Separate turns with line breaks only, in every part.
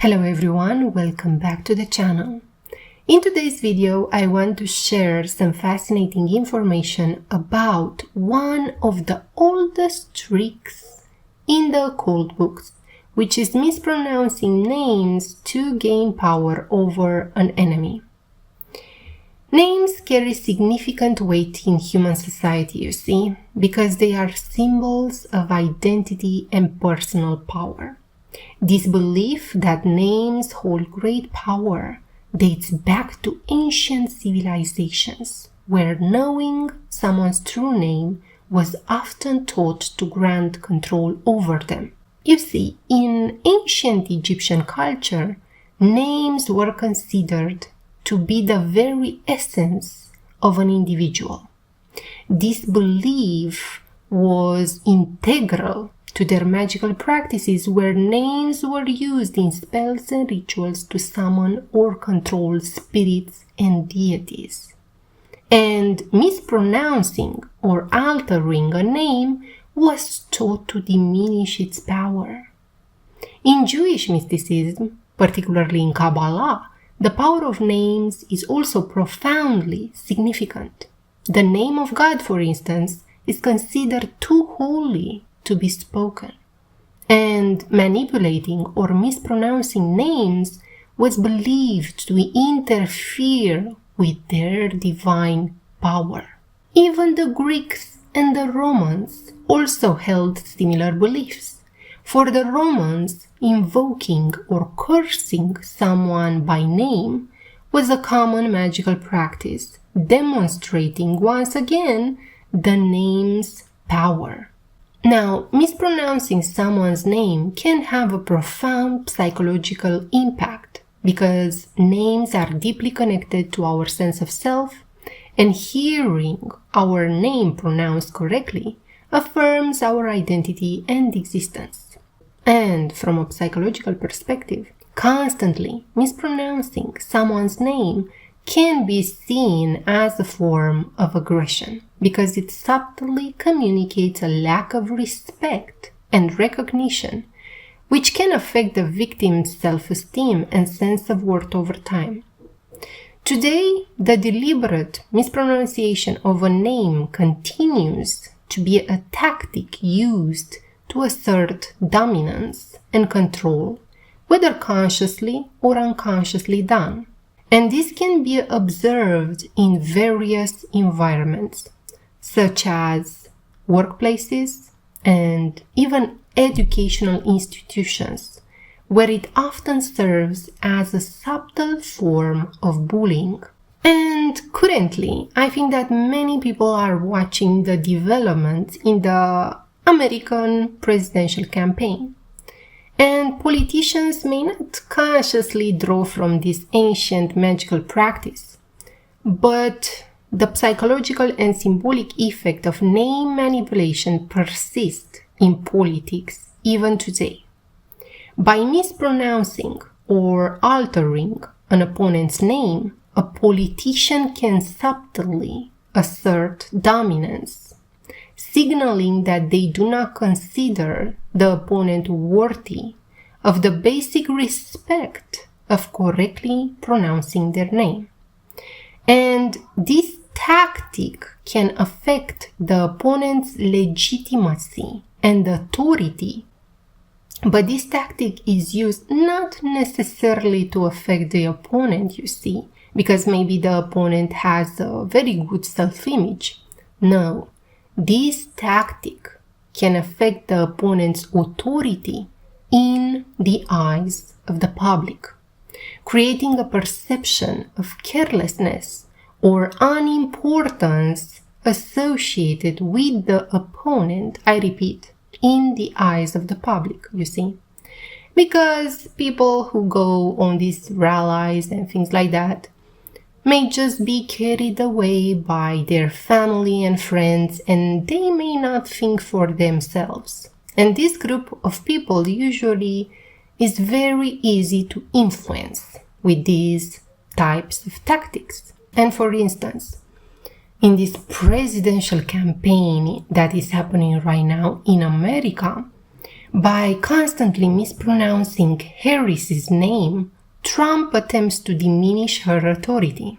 Hello everyone, welcome back to the channel. In today's video, I want to share some fascinating information about one of the oldest tricks in the occult books, which is mispronouncing names to gain power over an enemy. Names carry significant weight in human society, you see, because they are symbols of identity and personal power. This belief that names hold great power dates back to ancient civilizations, where knowing someone's true name was often thought to grant control over them. You see, in ancient Egyptian culture, names were considered to be the very essence of an individual. This belief was integral to their magical practices, where names were used in spells and rituals to summon or control spirits and deities. And mispronouncing or altering a name was thought to diminish its power. In Jewish mysticism, particularly in Kabbalah, the power of names is also profoundly significant. The name of God, for instance, is considered too holy to be spoken, and manipulating or mispronouncing names was believed to interfere with their divine power. Even the Greeks and the Romans also held similar beliefs. For the Romans, invoking or cursing someone by name was a common magical practice, demonstrating once again the name's power. Now, mispronouncing someone's name can have a profound psychological impact because names are deeply connected to our sense of self, and hearing our name pronounced correctly affirms our identity and existence. And from a psychological perspective, constantly mispronouncing someone's name can be seen as a form of aggression because it subtly communicates a lack of respect and recognition, which can affect the victim's self-esteem and sense of worth over time. Today, the deliberate mispronunciation of a name continues to be a tactic used to assert dominance and control, whether consciously or unconsciously done. And this can be observed in various environments, such as workplaces and even educational institutions, where it often serves as a subtle form of bullying. And currently, I think that many people are watching the developments in the American presidential campaign. And politicians may not consciously draw from this ancient magical practice, but the psychological and symbolic effect of name manipulation persists in politics even today. By mispronouncing or altering an opponent's name, a politician can subtly assert dominance, signaling that they do not consider the opponent worthy of the basic respect of correctly pronouncing their name. And this tactic can affect the opponent's legitimacy and authority. But this tactic is used not necessarily to affect the opponent, you see, because maybe the opponent has a very good self-image. No. This tactic can affect the opponent's authority in the eyes of the public, creating a perception of carelessness or unimportance associated with the opponent, I repeat, in the eyes of the public, you see. Because people who go on these rallies and things like that may just be carried away by their family and friends, and they may not think for themselves. And this group of people usually is very easy to influence with these types of tactics. And for instance, in this presidential campaign that is happening right now in America, By constantly mispronouncing Harris's name, Trump attempts to diminish her authority.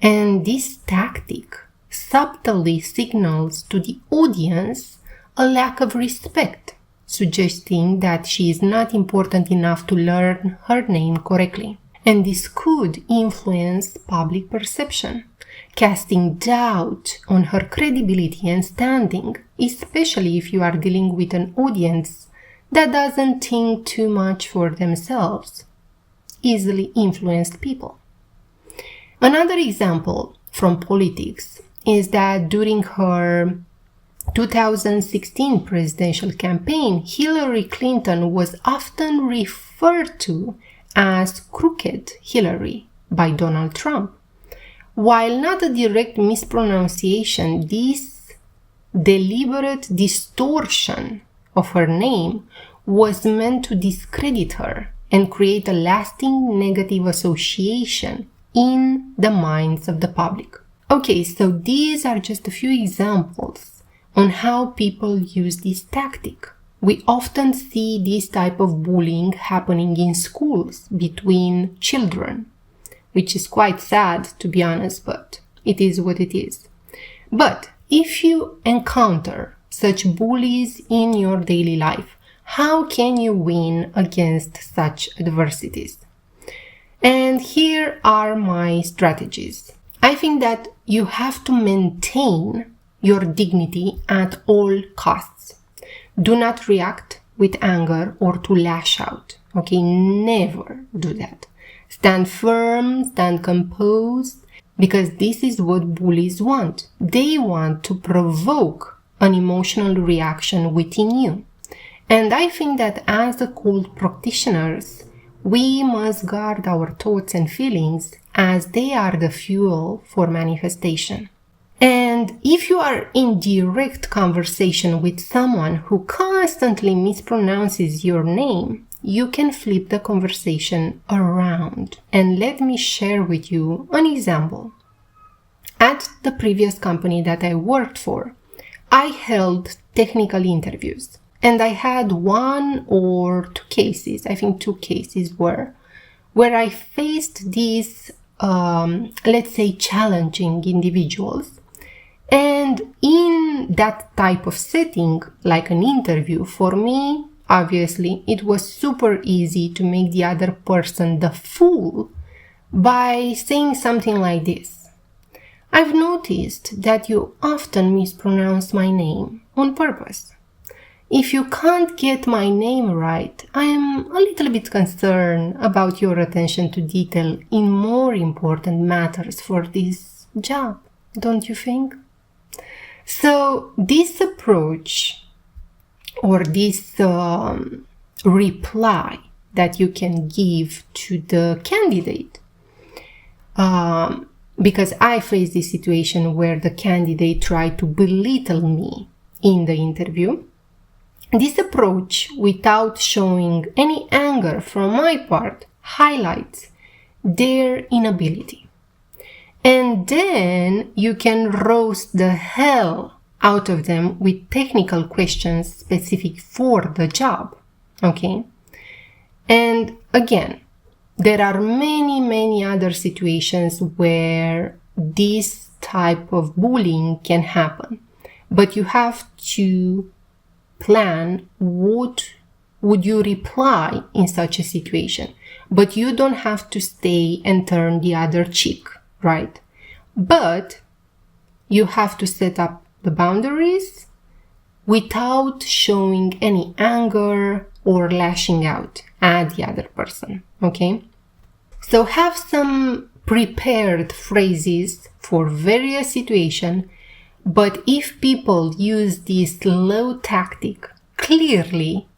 And this tactic subtly signals to the audience a lack of respect, suggesting that she is not important enough to learn her name correctly. And this could influence public perception, casting doubt on her credibility and standing, especially if you are dealing with an audience that doesn't think too much for themselves. Easily influenced people. Another example from politics is that during her 2016 presidential campaign, Hillary Clinton was often referred to as Crooked Hillary by Donald Trump. While not a direct mispronunciation, this deliberate distortion of her name was meant to discredit her and create a lasting negative association in the minds of the public. Okay, so these are just a few examples on how people use this tactic. We often see this type of bullying happening in schools between children, which is quite sad to be honest, but it is what it is. But if you encounter such bullies in your daily life, how can you win against such adversities? And here are my strategies. I think that you have to maintain your dignity at all costs. Do not react with anger or to lash out. Okay, never do that. Stand firm, stand composed, because this is what bullies want. They want to provoke an emotional reaction within you. And I think that as occult practitioners, we must guard our thoughts and feelings as they are the fuel for manifestation. And if you are in direct conversation with someone who constantly mispronounces your name, you can flip the conversation around. And let me share with you an example. At the previous company that I worked for, I held technical interviews. And I had one or two cases, I think two cases where I faced these, let's say, challenging individuals. And in that type of setting, like an interview, for me, obviously, it was super easy to make the other person the fool by saying something like this. I've noticed that you often mispronounce my name on purpose. If you can't get my name right, I am a little bit concerned about your attention to detail in more important matters for this job, don't you think? So this approach or this reply that you can give to the candidate, because I faced this situation where the candidate tried to belittle me in the interview. This approach, without showing any anger from my part, highlights their inability. And then you can roast the hell out of them with technical questions specific for the job. Okay? And again, there are many other situations where this type of bullying can happen. But you have to plan what would you reply in such a situation. But you don't have to stay and turn the other cheek, right? But you have to set up the boundaries without showing any anger or lashing out at the other person, okay? So have some prepared phrases for various situations. But if people use this slow tactic clearly,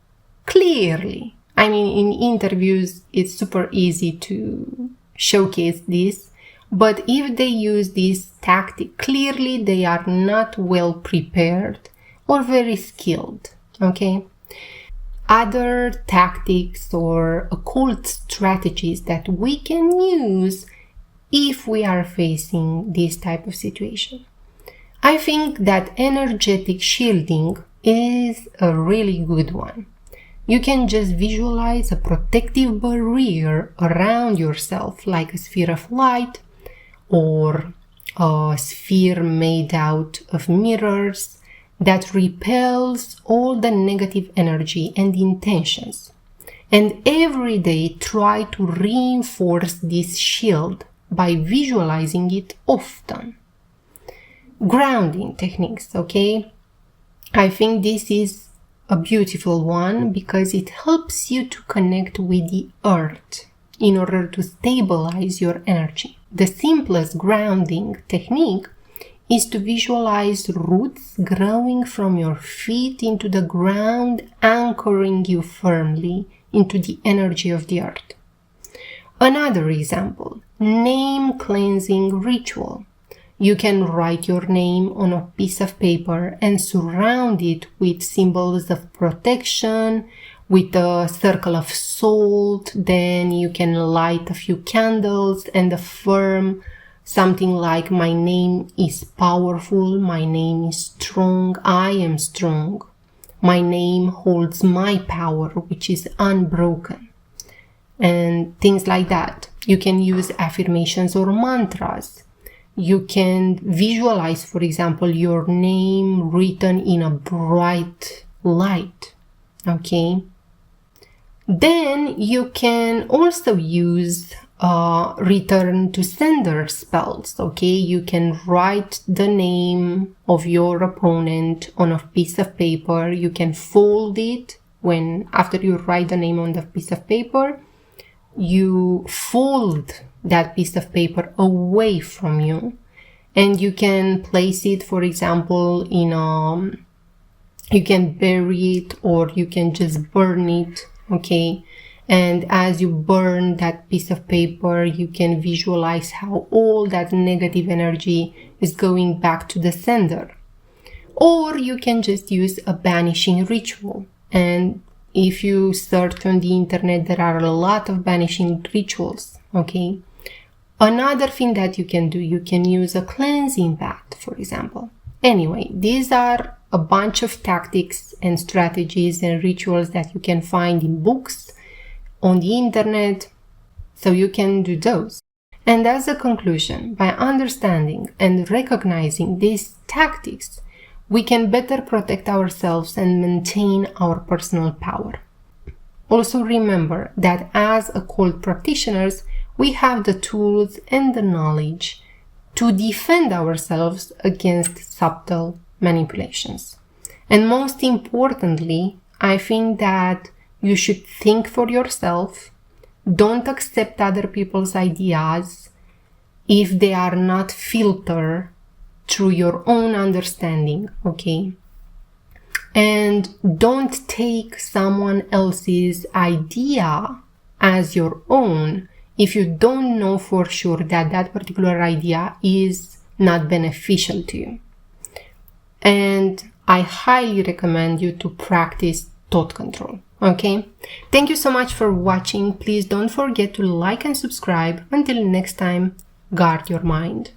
I mean, in interviews, it's super easy to showcase this. But if they use this tactic clearly, they are not well prepared or very skilled, okay? Other tactics or occult strategies that we can use if we are facing this type of situation. I think that energetic shielding is a really good one. you can just visualize a protective barrier around yourself, like a sphere of light or a sphere made out of mirrors that repels all the negative energy and intentions. And every day try to reinforce this shield by visualizing it often. Grounding techniques, okay? I think this is a beautiful one because it helps you to connect with the earth in order to stabilize your energy. The simplest grounding technique is to visualize roots growing from your feet into the ground, anchoring you firmly into the energy of the earth. Another example, name cleansing ritual. You can write your name on a piece of paper and surround it with symbols of protection, with a circle of salt. Then you can light a few candles and affirm something like, my name is powerful, my name is strong, I am strong. My name holds my power, which is unbroken. And things like that. You can use affirmations or mantras. You can visualize, for example, your name written in a bright light, okay? Then you can also use return to sender spells, okay? You can write the name of your opponent on a piece of paper. You can fold it after you write the name on the piece of paper, you fold that piece of paper away from you, and you can place it, for example, you can bury it or you can just burn it, okay? And as you burn that piece of paper, you can visualize how all that negative energy is going back to the sender. Or you can just use a banishing ritual. And if you search on the internet, there are a lot of banishing rituals, okay? Another thing that you can do, you can use a cleansing bath, for example. Anyway, these are a bunch of tactics and strategies and rituals that you can find in books, on the internet, so you can do those. And as a conclusion, by understanding and recognizing these tactics, we can better protect ourselves and maintain our personal power. Also remember that as occult practitioners, we have the tools and the knowledge to defend ourselves against subtle manipulations. And most importantly, I think that you should think for yourself. Don't accept other people's ideas if they are not filtered through your own understanding, okay? And don't take someone else's idea as your own if you don't know for sure that that particular idea is not beneficial to you. And I highly recommend you to practice thought control, okay? Thank you so much for watching. Please don't forget to like and subscribe. Until next time, guard your mind.